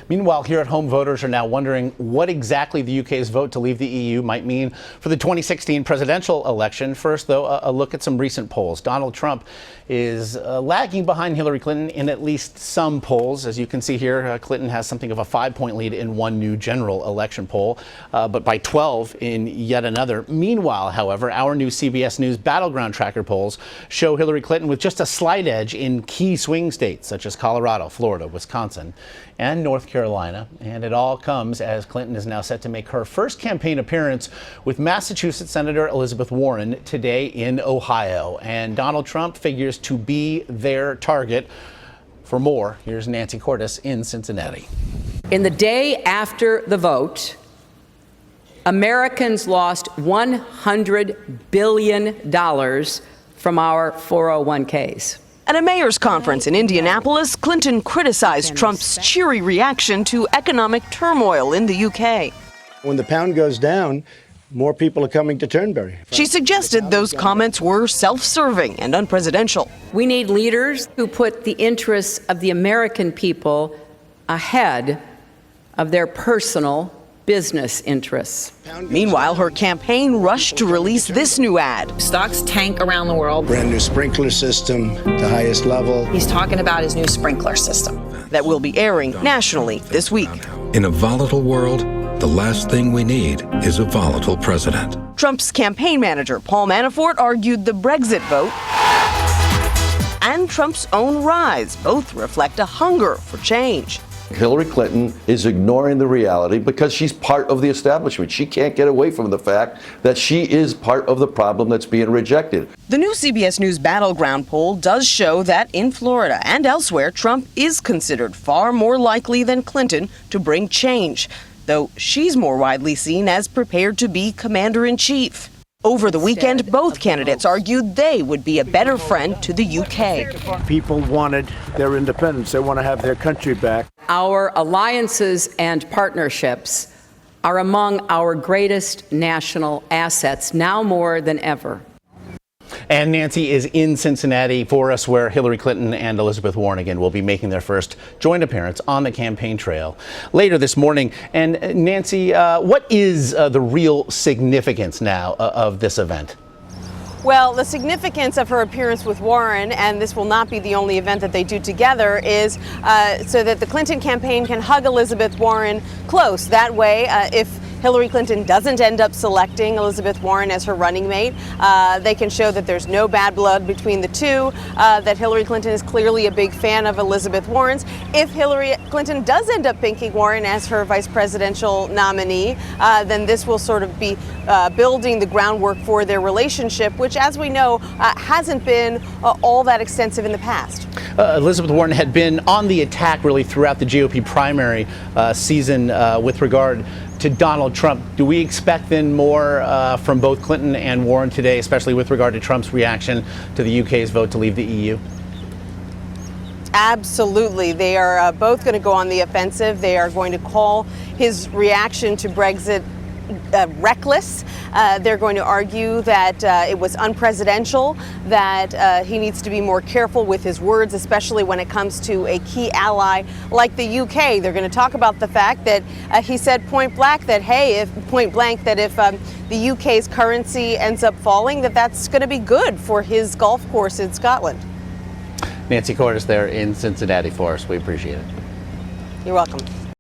Meanwhile, here at home, voters are now wondering what exactly the UK's vote to leave the EU might mean for the 2016 presidential election. First, though, a look at some recent polls. Donald Trump is lagging behind Hillary Clinton in at least some polls. As you can see here, Clinton has something of a 5-point lead in one new general election poll, but by 12 in yet another. Meanwhile, however, our new CBS News Battleground Tracker polls show Hillary Clinton with just a slight edge in key swing states such as Colorado, Florida, Wisconsin, and North Carolina. And it all comes as Clinton is now set to make her first campaign appearance with Massachusetts Senator Elizabeth Warren today in Ohio. And Donald Trump figures to be their target. For more, here's Nancy Cordes in Cincinnati. In the day after the vote, Americans lost $100 billion from our 401ks. At a mayor's conference in Indianapolis, Clinton criticized Trump's cheery reaction to economic turmoil in the UK. When the pound goes down, more people are coming to Turnberry. She suggested those comments were self-serving and unpresidential. We need leaders who put the interests of the American people ahead of their personal business interests. Meanwhile, her campaign rushed to release this new ad. Stocks tank around the world. Brand new sprinkler system, the highest level. He's talking about his new sprinkler system. That will be airing nationally this week. In a volatile world, the last thing we need is a volatile president. Trump's campaign manager, Paul Manafort, argued the Brexit vote and Trump's own rise both reflect a hunger for change. Hillary Clinton is ignoring the reality because she's part of the establishment. She can't get away from the fact that she is part of the problem that's being rejected. The new CBS News Battleground poll does show that in Florida and elsewhere, Trump is considered far more likely than Clinton to bring change, though she's more widely seen as prepared to be commander-in-chief. Over the weekend, both candidates argued they would be a better friend to the UK. People wanted their independence. They want to have their country back. Our alliances and partnerships are among our greatest national assets, now more than ever. And Nancy is in Cincinnati for us, where Hillary Clinton and Elizabeth Warren again will be making their first joint appearance on the campaign trail later this morning. And Nancy, what is the real significance now of this event? Well, the significance of her appearance with Warren, and this will not be the only event that they do together, is so that the Clinton campaign can hug Elizabeth Warren close. That way, if Hillary Clinton doesn't end up selecting Elizabeth Warren as her running mate, they can show that there's no bad blood between the two, that Hillary Clinton is clearly a big fan of Elizabeth Warren's. If Hillary Clinton does end up picking Warren as her vice presidential nominee, then this will sort of be building the groundwork for their relationship, which, as we know, hasn't been all that extensive in the past. Elizabeth Warren had been on the attack really throughout the GOP primary season with regard to Donald Trump. Do we expect then more from both Clinton and Warren today, especially with regard to Trump's reaction to the UK's vote to leave the EU? Absolutely. They are both going to go on the offensive. They are going to call his reaction to Brexit reckless. They're going to argue that it was unpresidential, that he needs to be more careful with his words, especially when it comes to a key ally like the UK. They're going to talk about the fact that he said point blank that, hey, if the UK's currency ends up falling, that's going to be good for his golf course in Scotland. Nancy Cordes there in Cincinnati for us. We appreciate it. You're welcome.